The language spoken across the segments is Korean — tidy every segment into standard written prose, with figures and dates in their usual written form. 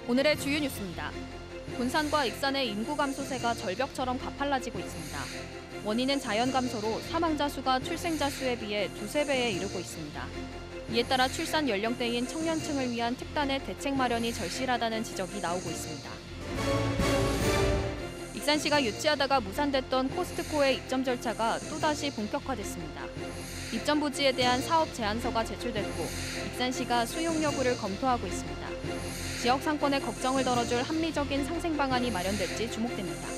오늘의 주요 뉴스입니다. 군산과 익산의 인구 감소세가 절벽처럼 가팔라지고 있습니다. 원인은 자연 감소로 사망자 수가 출생자 수에 비해 두세 배에 이르고 있습니다. 이에 따라 출산 연령대인 청년층을 위한 특단의 대책 마련이 절실하다는 지적이 나오고 있습니다. 익산시가 유치하다가 무산됐던 코스트코의 입점 절차가 또다시 본격화됐습니다. 입점 부지에 대한 사업 제안서가 제출됐고 익산시가 수용 여부를 검토하고 있습니다. 지역 상권의 걱정을 덜어줄 합리적인 상생 방안이 마련될지 주목됩니다.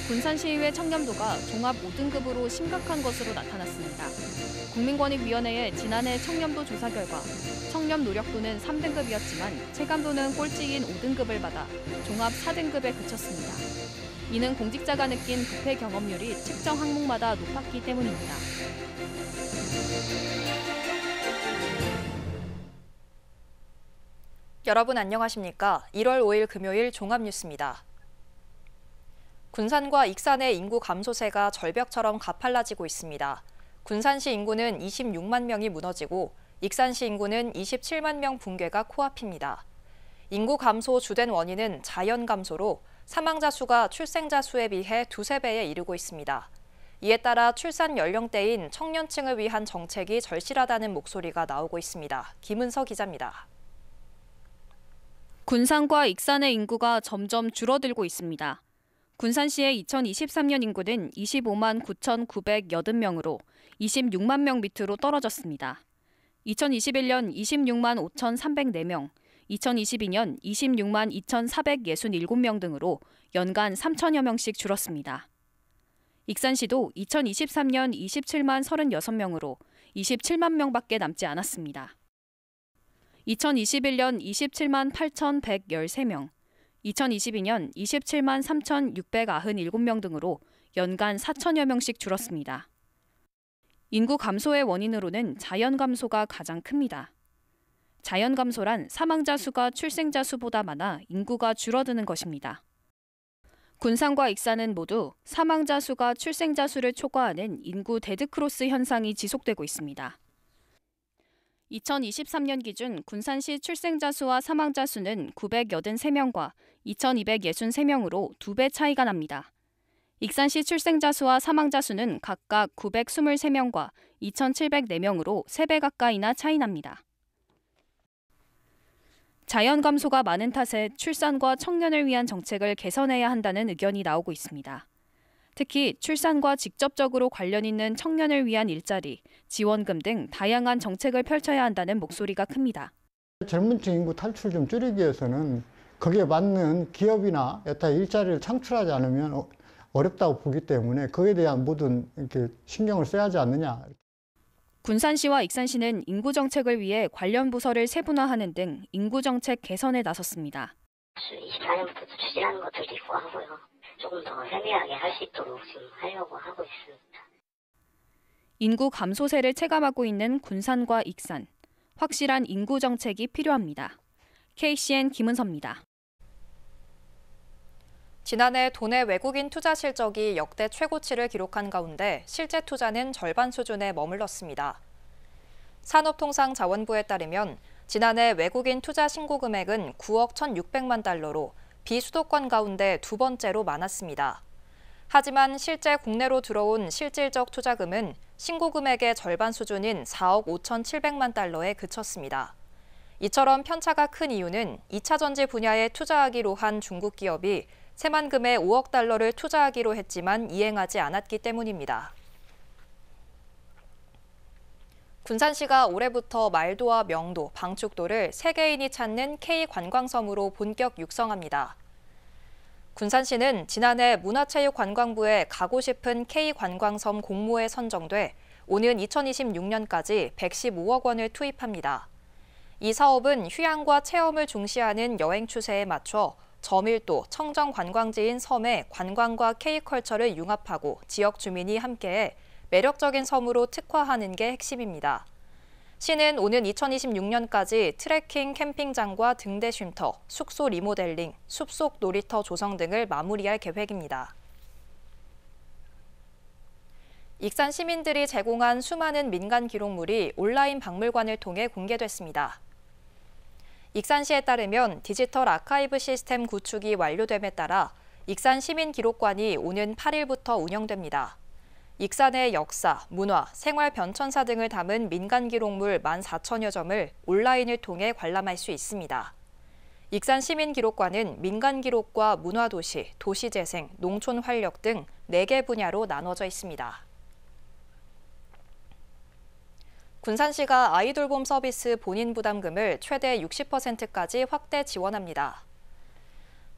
군산시의회 청렴도가 종합 5등급으로 심각한 것으로 나타났습니다. 국민권익위원회의 지난해 청렴도 조사 결과 청렴 노력도는 3등급이었지만 체감도는 꼴찌인 5등급을 받아 종합 4등급에 그쳤습니다. 이는 공직자가 느낀 부패 경험률이 특정 항목마다 높았기 때문입니다. 여러분 안녕하십니까? 1월 5일 금요일 종합뉴스입니다. 군산과 익산의 인구 감소세가 절벽처럼 가팔라지고 있습니다. 군산시 인구는 26만 명이 무너지고 익산시 인구는 27만 명 붕괴가 코앞입니다. 인구 감소 주된 원인은 자연 감소로 사망자 수가 출생자 수에 비해 두세 배에 이르고 있습니다. 이에 따라 출산 연령대인 청년층을 위한 정책이 절실하다는 목소리가 나오고 있습니다. 김은서 기자입니다. 군산과 익산의 인구가 점점 줄어들고 있습니다. 군산시의 2023년 인구는 25만 9,980명으로 26만 명 밑으로 떨어졌습니다. 2021년 26만 5,304명, 2022년 26만 2,467명 등으로 연간 3천여 명씩 줄었습니다. 익산시도 2023년 27만 36명으로 27만 명밖에 남지 않았습니다. 2021년 27만 8,113명, 2022년 27만 3,697명 등으로 연간 4천여 명씩 줄었습니다. 인구 감소의 원인으로는 자연 감소가 가장 큽니다. 자연 감소란 사망자 수가 출생자 수보다 많아 인구가 줄어드는 것입니다. 군산과 익산은 모두 사망자 수가 출생자 수를 초과하는 인구 데드크로스 현상이 지속되고 있습니다. 2023년 기준 군산시 출생자 수와 사망자 수는 983명과 2,263명으로 2배 차이가 납니다. 익산시 출생자 수와 사망자 수는 각각 923명과 2,704명으로 3배 가까이나 차이 납니다. 자연 감소가 많은 탓에 출산과 청년을 위한 정책을 개선해야 한다는 의견이 나오고 있습니다. 특히 출산과 직접적으로 관련 있는 청년을 위한 일자리, 지원금 등 다양한 정책을 펼쳐야 한다는 목소리가 큽니다. 젊은 층 인구 탈출 좀 줄이기 위해서는 거기에 맞는 기업이나 여타 일자리를 창출하지 않으면 어렵다고 보기 때문에 그에 대한 모든 이렇게 신경을 써야 하지 않느냐. 군산시와 익산시는 인구 정책을 위해 관련 부서를 세분화하는 등 인구 정책 개선에 나섰습니다. 24년부터 추진하는 것들도 있고 하고요. 조금 더 세밀하게 할 수 있도록 지금 하려고 하고 있습니다. 인구 감소세를 체감하고 있는 군산과 익산. 확실한 인구 정책이 필요합니다. KCN 김은서입니다. 지난해 도내 외국인 투자 실적이 역대 최고치를 기록한 가운데 실제 투자는 절반 수준에 머물렀습니다. 산업통상자원부에 따르면 지난해 외국인 투자 신고 금액은 9억 1,600만 달러로 비수도권 가운데 두 번째로 많았습니다. 하지만 실제 국내로 들어온 실질적 투자금은 신고 금액의 절반 수준인 4억 5,700만 달러에 그쳤습니다. 이처럼 편차가 큰 이유는 2차 전지 분야에 투자하기로 한 중국 기업이 새만금에 5억 달러를 투자하기로 했지만 이행하지 않았기 때문입니다. 군산시가 올해부터 말도와 명도, 방축도를 세계인이 찾는 K관광섬으로 본격 육성합니다. 군산시는 지난해 문화체육관광부에 가고 싶은 K관광섬 공모에 선정돼 오는 2026년까지 115억 원을 투입합니다. 이 사업은 휴양과 체험을 중시하는 여행 추세에 맞춰 저밀도, 청정 관광지인 섬에 관광과 K컬처를 융합하고 지역 주민이 함께해 매력적인 섬으로 특화하는 게 핵심입니다. 시는 오는 2026년까지 트레킹 캠핑장과 등대 쉼터, 숙소 리모델링, 숲속 놀이터 조성 등을 마무리할 계획입니다. 익산 시민들이 제공한 수많은 민간 기록물이 온라인 박물관을 통해 공개됐습니다. 익산시에 따르면 디지털 아카이브 시스템 구축이 완료됨에 따라 익산 시민기록관이 오는 8일부터 운영됩니다. 익산의 역사, 문화, 생활 변천사 등을 담은 민간 기록물 14,000여 점을 온라인을 통해 관람할 수 있습니다. 익산 시민기록관은 민간 기록과 문화도시, 도시재생, 농촌 활력 등 4개 분야로 나눠져 있습니다. 군산시가 아이돌봄 서비스 본인 부담금을 최대 60%까지 확대 지원합니다.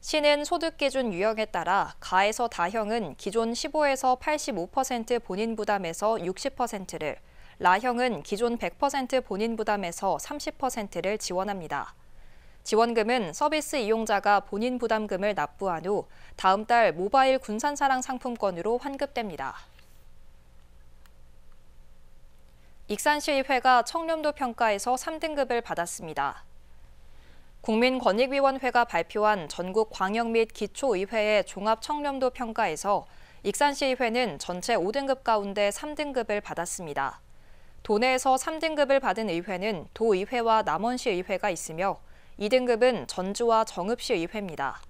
시는 소득 기준 유형에 따라 가에서 다형은 기존 15에서 85% 본인 부담에서 60%를, 라형은 기존 100% 본인 부담에서 30%를 지원합니다. 지원금은 서비스 이용자가 본인 부담금을 납부한 후 다음 달 모바일 군산사랑 상품권으로 환급됩니다. 익산시의회가 청렴도 평가에서 3등급을 받았습니다. 국민권익위원회가 발표한 전국 광역 및 기초의회의 종합청렴도 평가에서 익산시의회는 전체 5등급 가운데 3등급을 받았습니다. 도내에서 3등급을 받은 의회는 도의회와 남원시의회가 있으며 2등급은 전주와 정읍시의회입니다.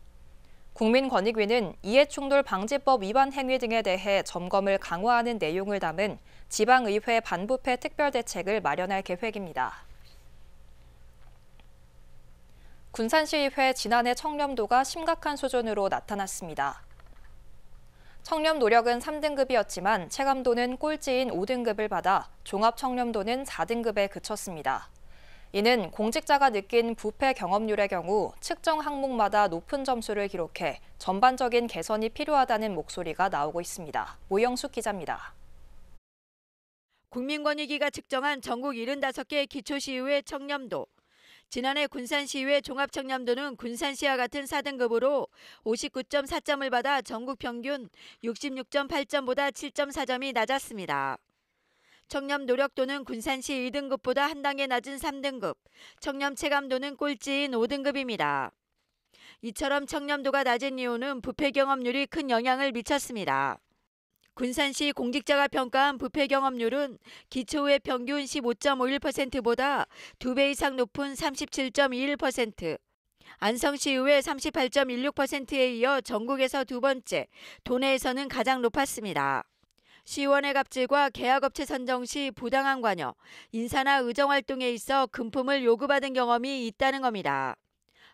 국민권익위는 이해충돌 방지법 위반 행위 등에 대해 점검을 강화하는 내용을 담은 지방의회 반부패 특별대책을 마련할 계획입니다. 군산시의회 지난해 청렴도가 심각한 수준으로 나타났습니다. 청렴 노력은 3등급이었지만 체감도는 꼴찌인 5등급을 받아 종합청렴도는 4등급에 그쳤습니다. 이는 공직자가 느낀 부패 경험률의 경우 측정 항목마다 높은 점수를 기록해 전반적인 개선이 필요하다는 목소리가 나오고 있습니다. 오영숙 기자입니다. 국민권익위가 측정한 전국 75개 기초시의회 청렴도. 지난해 군산시의회 종합청렴도는 군산시와 같은 4등급으로 59.4점을 받아 전국 평균 66.8점보다 7.4점이 낮았습니다. 청렴 노력도는 군산시 2등급보다 한 단계 낮은 3등급, 청렴 체감도는 꼴찌인 5등급입니다. 이처럼 청렴도가 낮은 이유는 부패 경험률이 큰 영향을 미쳤습니다. 군산시 공직자가 평가한 부패 경험률은 기초의회 평균 15.51%보다 2배 이상 높은 37.21%, 안성시의회 38.16%에 이어 전국에서 두 번째, 도내에서는 가장 높았습니다. 시의원의 갑질과 계약업체 선정 시 부당한 관여, 인사나 의정활동에 있어 금품을 요구받은 경험이 있다는 겁니다.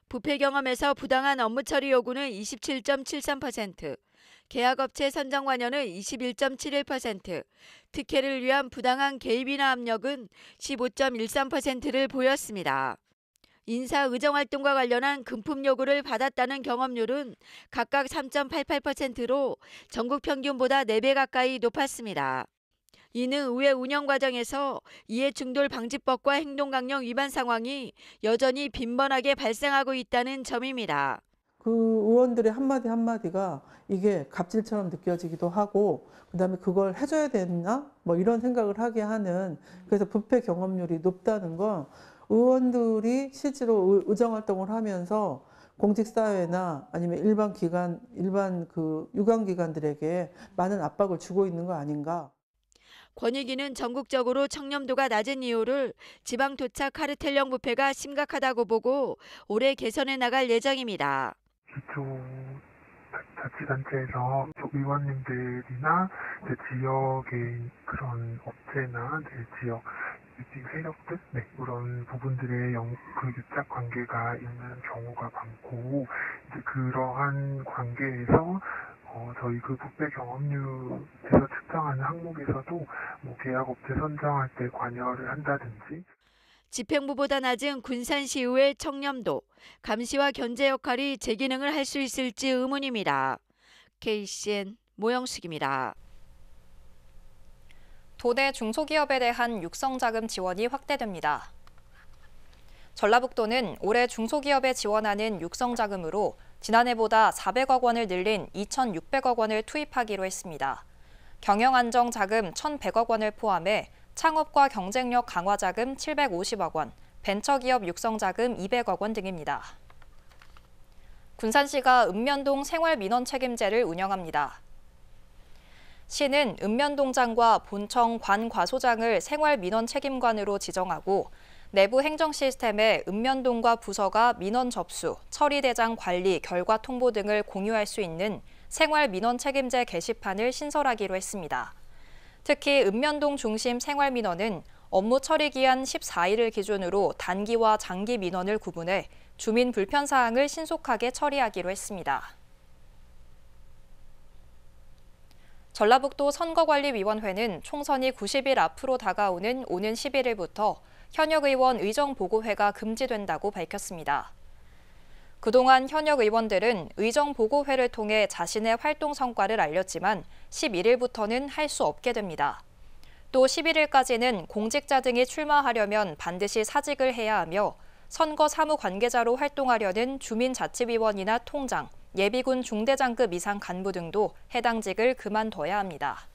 부패 경험에서 부당한 업무 처리 요구는 27.73%, 계약업체 선정 관여는 21.71%, 특혜를 위한 부당한 개입이나 압력은 15.13%를 보였습니다. 인사 의정활동과 관련한 금품 요구를 받았다는 경험률은 각각 3.88%로 전국 평균보다 4배 가까이 높았습니다. 이는 의회 운영 과정에서 이해충돌 방지법과 행동강령 위반 상황이 여전히 빈번하게 발생하고 있다는 점입니다. 그 의원들의 한마디 한마디가 이게 갑질처럼 느껴지기도 하고 그다음에 그걸 해줘야 되나? 뭐 이런 생각을 하게 하는, 그래서 부패 경험률이 높다는 건 의원들이 실제로 의정활동을 하면서 공직사회나 아니면 일반 기관, 유관기관들에게 많은 압박을 주고 있는 거 아닌가. 권익위는 전국적으로 청렴도가 낮은 이유를 지방도착 카르텔형 부패가 심각하다고 보고 올해 개선해 나갈 예정입니다. 기초자치단체에서 의원님들이나 지역의 그런 업체나 지역 세력들, 그런 부분들의 유착 관계가 있는 경우가 많고, 그러한 관계에서 저희 그 부패 경험률에서 측정하는 항목에서도 계약업체 선정할 때 관여를 한다든지. 집행부보다 낮은 군산시의회 청렴도, 감시와 견제 역할이 제 기능을 할 수 있을지 의문입니다. KCN 모영숙입니다. 도내 중소기업에 대한 육성자금 지원이 확대됩니다. 전라북도는 올해 중소기업에 지원하는 육성자금으로 지난해보다 400억 원을 늘린 2,600억 원을 투입하기로 했습니다. 경영안정자금 1,100억 원을 포함해 창업과 경쟁력 강화자금 750억 원, 벤처기업 육성자금 200억 원 등입니다. 군산시가 읍면동 생활민원책임제를 운영합니다. 시는 읍면동장과 본청 관과소장을 생활민원책임관으로 지정하고 내부 행정 시스템에 읍면동과 부서가 민원 접수, 처리 대장 관리, 결과 통보 등을 공유할 수 있는 생활 민원 책임제 게시판을 신설하기로 했습니다. 특히 읍면동 중심 생활 민원은 업무 처리 기한 14일을 기준으로 단기와 장기 민원을 구분해 주민 불편 사항을 신속하게 처리하기로 했습니다. 전라북도 선거관리위원회는 총선이 90일 앞으로 다가오는 오는 11일부터 현역 의원 의정 보고회가 금지된다고 밝혔습니다. 그동안 현역 의원들은 의정 보고회를 통해 자신의 활동 성과를 알렸지만 11일부터는 할 수 없게 됩니다. 또 11일까지는 공직자 등이 출마하려면 반드시 사직을 해야 하며 선거 사무 관계자로 활동하려는 주민자치위원이나 통장, 예비군 중대장급 이상 간부 등도 해당직을 그만둬야 합니다.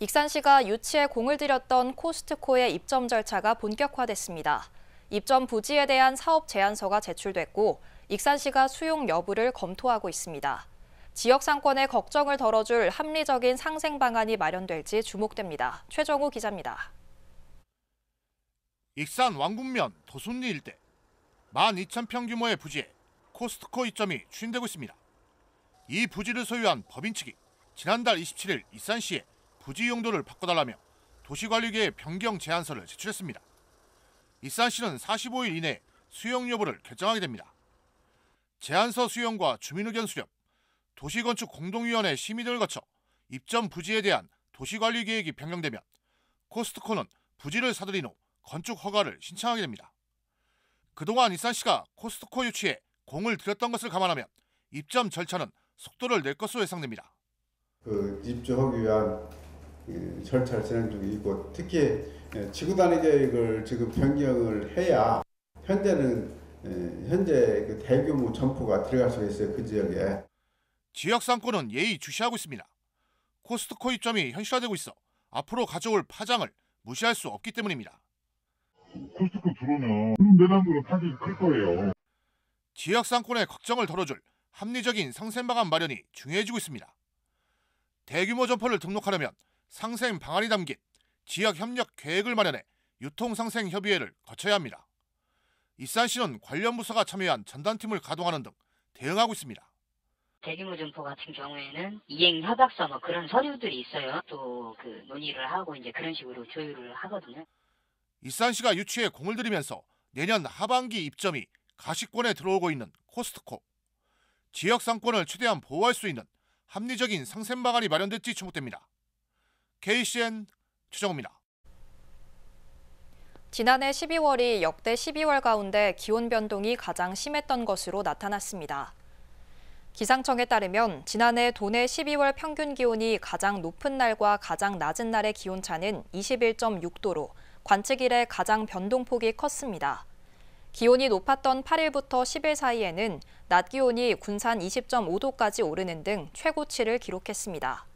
익산시가 유치에 공을 들였던 코스트코의 입점 절차가 본격화됐습니다. 입점 부지에 대한 사업 제안서가 제출됐고 익산시가 수용 여부를 검토하고 있습니다. 지역 상권의 걱정을 덜어줄 합리적인 상생 방안이 마련될지 주목됩니다. 최정우 기자입니다. 익산 왕군면 도순리 일대 12,000평 규모의 부지에 코스트코 입점이 추진되고 있습니다. 이 부지를 소유한 법인 측이 지난달 27일 익산시에 부지 용도를 바꿔달라며 도시관리계에 변경 제안서를 제출했습니다. 익산시는 45일 이내에 수용 여부를 결정하게 됩니다. 제안서 수용과 주민의견 수렴, 도시건축 공동위원회 심의 등을 거쳐 입점 부지에 대한 도시관리 계획이 변경되면 코스트코는 부지를 사들인 후 건축 허가를 신청하게 됩니다. 그동안 익산시가 코스트코 유치에 공을 들였던 것을 감안하면 입점 절차는 속도를 낼 것으로 예상됩니다. 입주하기 위한 절차를 진행 중이고 특히 지구단위 계획을 지금 변경을 해야 현재 대규모 점포가 들어갈 수가 있어요. 그 지역에. 지역 상권은 예의주시하고 있습니다. 코스트코 입점이 현실화되고 있어 앞으로 가져올 파장을 무시할 수 없기 때문입니다. 코스트코 들어오면 내장으로 타격이 클 거예요. 지역 상권의 걱정을 덜어줄 합리적인 상생 방안 마련이 중요해지고 있습니다. 대규모 점포를 등록하려면 상생 방안이 담긴 지역 협력 계획을 마련해 유통상생 협의회를 거쳐야 합니다. 익산시는 관련 부서가 참여한 전담팀을 가동하는 등 대응하고 있습니다. 대규모 점포 같은 경우에는 이행 협약서 그런 서류들이 있어요. 또 논의를 하고 이제 그런 식으로 조율을 하거든요. 익산시가 유치에 공을 들이면서 내년 하반기 입점이 가시권에 들어오고 있는 코스트코. 지역 상권을 최대한 보호할 수 있는 합리적인 상생 방안이 마련될지 주목됩니다. KCN 최정우입니다. 지난해 12월이 역대 12월 가운데 기온 변동이 가장 심했던 것으로 나타났습니다. 기상청에 따르면 지난해 도내 12월 평균 기온이 가장 높은 날과 가장 낮은 날의 기온차는 21.6도로 관측 이래 가장 변동폭이 컸습니다. 기온이 높았던 8일부터 10일 사이에는 낮 기온이 군산 20.5도까지 오르는 등 최고치를 기록했습니다.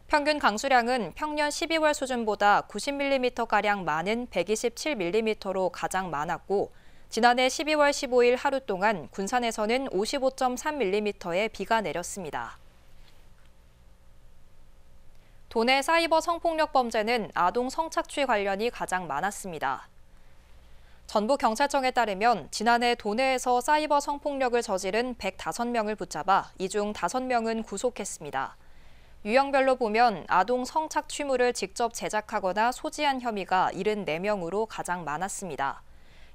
평균 강수량은 평년 12월 수준보다 90mm가량 많은 127mm로 가장 많았고 지난해 12월 15일 하루 동안 군산에서는 55.3mm의 비가 내렸습니다. 도내 사이버 성폭력 범죄는 아동 성착취 관련이 가장 많았습니다. 전북경찰청에 따르면 지난해 도내에서 사이버 성폭력을 저지른 105명을 붙잡아 이 중 5명은 구속했습니다. 유형별로 보면 아동 성착취물을 직접 제작하거나 소지한 혐의가 74명으로 가장 많았습니다.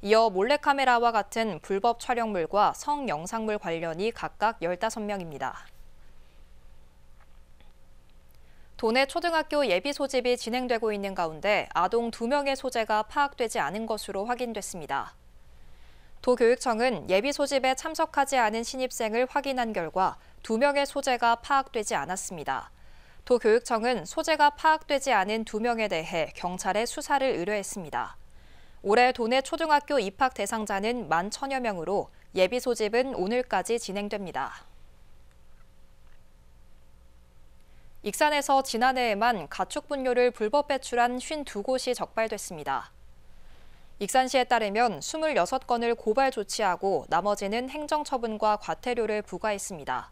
이어 몰래카메라와 같은 불법 촬영물과 성영상물 관련이 각각 15명입니다. 도내 초등학교 예비 소집이 진행되고 있는 가운데 아동 2명의 소재가 파악되지 않은 것으로 확인됐습니다. 도교육청은 예비 소집에 참석하지 않은 신입생을 확인한 결과 2명의 소재가 파악되지 않았습니다. 도교육청은 소재가 파악되지 않은 2명에 대해 경찰에 수사를 의뢰했습니다. 올해 도내 초등학교 입학 대상자는 11,000여 명으로 예비 소집은 오늘까지 진행됩니다. 익산에서 지난해에만 가축 분뇨를 불법 배출한 52곳이 적발됐습니다. 익산시에 따르면 26건을 고발 조치하고 나머지는 행정처분과 과태료를 부과했습니다.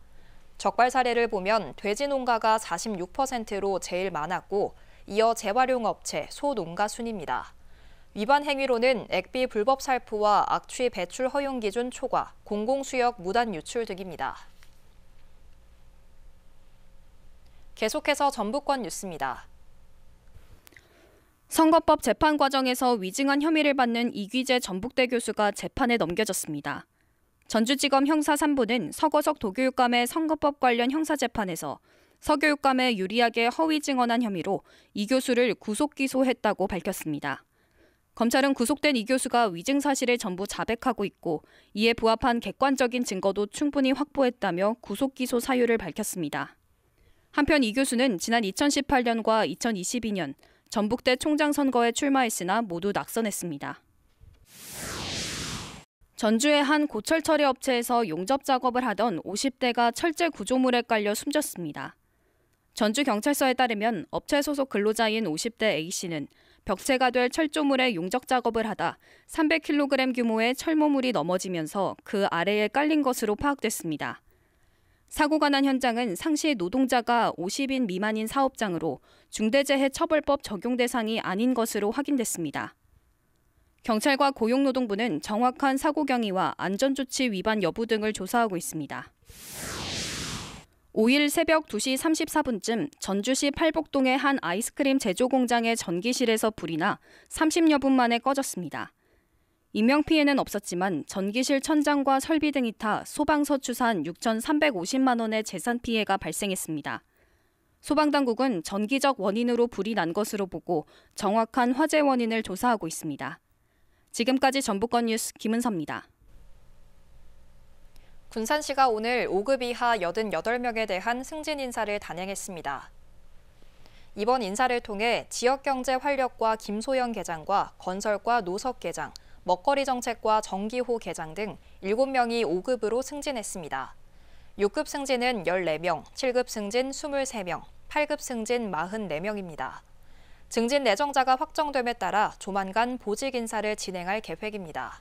적발 사례를 보면 돼지 농가가 46%로 제일 많았고 이어 재활용업체, 소농가 순입니다. 위반 행위로는 액비 불법 살포와 악취 배출 허용 기준 초과, 공공수역 무단 유출 등입니다. 계속해서 전북권 뉴스입니다. 선거법 재판 과정에서 위증한 혐의를 받는 이귀재 전북대 교수가 재판에 넘겨졌습니다. 전주지검 형사 3부는 서거석 도교육감의 선거법 관련 형사재판에서 서교육감에 유리하게 허위 증언한 혐의로 이 교수를 구속 기소했다고 밝혔습니다. 검찰은 구속된 이 교수가 위증 사실을 전부 자백하고 있고 이에 부합한 객관적인 증거도 충분히 확보했다며 구속 기소 사유를 밝혔습니다. 한편 이 교수는 지난 2018년과 2022년 전북대 총장 선거에 출마했으나 모두 낙선했습니다. 전주의 한 고철 처리 업체에서 용접 작업을 하던 50대가 철제 구조물에 깔려 숨졌습니다. 전주경찰서에 따르면 업체 소속 근로자인 50대 A씨는 벽체가 될 철조물에 용접 작업을 하다 300kg 규모의 철모물이 넘어지면서 그 아래에 깔린 것으로 파악됐습니다. 사고가 난 현장은 상시 노동자가 50인 미만인 사업장으로 중대재해처벌법 적용 대상이 아닌 것으로 확인됐습니다. 경찰과 고용노동부는 정확한 사고 경위와 안전조치 위반 여부 등을 조사하고 있습니다. 5일 새벽 2시 34분쯤 전주시 팔복동의 한 아이스크림 제조 공장의 전기실에서 불이 나 30여 분 만에 꺼졌습니다. 인명피해는 없었지만 전기실 천장과 설비 등이 타 소방서 추산 6,350만 원의 재산 피해가 발생했습니다. 소방당국은 전기적 원인으로 불이 난 것으로 보고 정확한 화재 원인을 조사하고 있습니다. 지금까지 전북권 뉴스 김은서입니다. 군산시가 오늘 5급 이하 88명에 대한 승진 인사를 단행했습니다. 이번 인사를 통해 지역경제 활력과 김소연 계장과 건설과 노석 계장, 먹거리 정책과 정기호 계장 등 7명이 5급으로 승진했습니다. 6급 승진은 14명, 7급 승진 23명, 8급 승진 44명입니다. 증진 내정자가 확정됨에 따라 조만간 보직 인사를 진행할 계획입니다.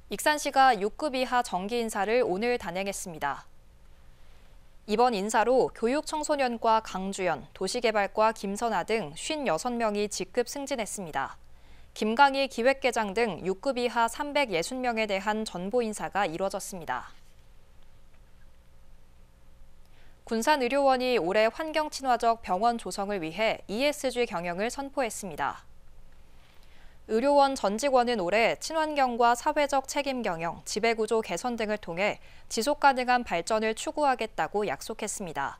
익산시가 6급 이하 정기 인사를 오늘 단행했습니다. 이번 인사로 교육청소년과 강주연, 도시개발과 김선아 등 56명이 직급 승진했습니다. 김강희 기획계장 등 6급 이하 360명에 대한 전보 인사가 이뤄졌습니다. 군산의료원이 올해 환경친화적 병원 조성을 위해 ESG 경영을 선포했습니다. 의료원 전 직원은 올해 친환경과 사회적 책임 경영, 지배구조 개선 등을 통해 지속가능한 발전을 추구하겠다고 약속했습니다.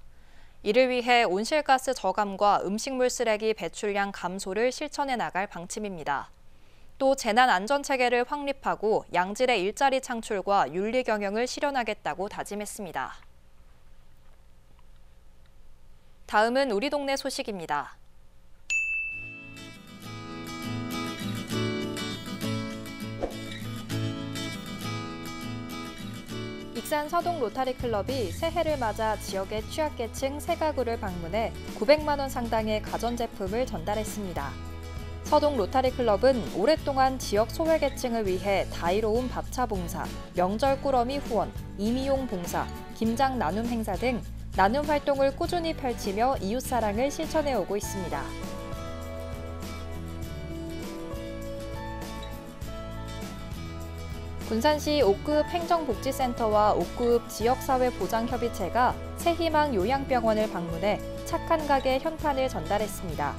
이를 위해 온실가스 저감과 음식물 쓰레기 배출량 감소를 실천해 나갈 방침입니다. 또 재난안전체계를 확립하고 양질의 일자리 창출과 윤리 경영을 실현하겠다고 다짐했습니다. 다음은 우리 동네 소식입니다. 익산 서동 로타리클럽이 새해를 맞아 지역의 취약계층 3가구를 방문해 900만 원 상당의 가전제품을 전달했습니다. 서동 로타리클럽은 오랫동안 지역 소외계층을 위해 다이로운 밥차 봉사, 명절 꾸러미 후원, 이미용 봉사, 김장 나눔 행사 등 나눔 활동을 꾸준히 펼치며 이웃사랑을 실천해오고 있습니다. 군산시 5급 행정복지센터와 5급 지역사회보장협의체가 새희망 요양병원을 방문해 착한 가게 현판을 전달했습니다.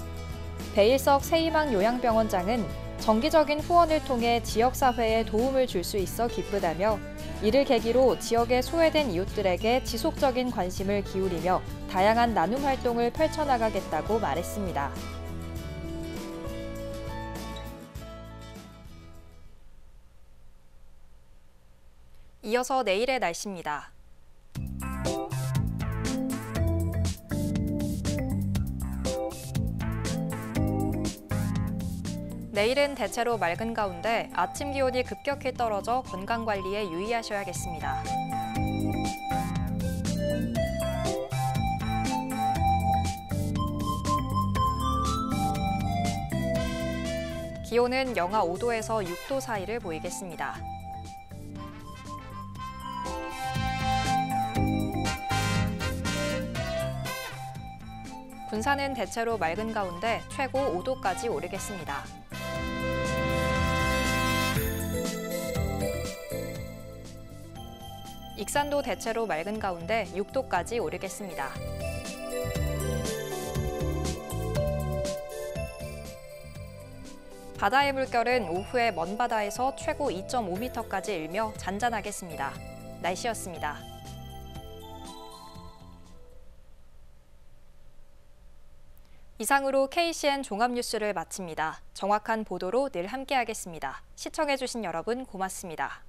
배일석 새희망 요양병원장은 정기적인 후원을 통해 지역사회에 도움을 줄 수 있어 기쁘다며 이를 계기로 지역의 소외된 이웃들에게 지속적인 관심을 기울이며 다양한 나눔 활동을 펼쳐나가겠다고 말했습니다. 이어서 내일의 날씨입니다. 내일은 대체로 맑은 가운데 아침 기온이 급격히 떨어져 건강관리에 유의하셔야겠습니다. 기온은 영하 5도에서 6도 사이를 보이겠습니다. 군산은 대체로 맑은 가운데 최고 5도까지 오르겠습니다. 익산도 대체로 맑은 가운데 6도까지 오르겠습니다. 바다의 물결은 오후에 먼바다에서 최고 2.5m까지 일며 잔잔하겠습니다. 날씨였습니다. 이상으로 KCN 종합뉴스를 마칩니다. 정확한 보도로 늘 함께하겠습니다. 시청해주신 여러분 고맙습니다.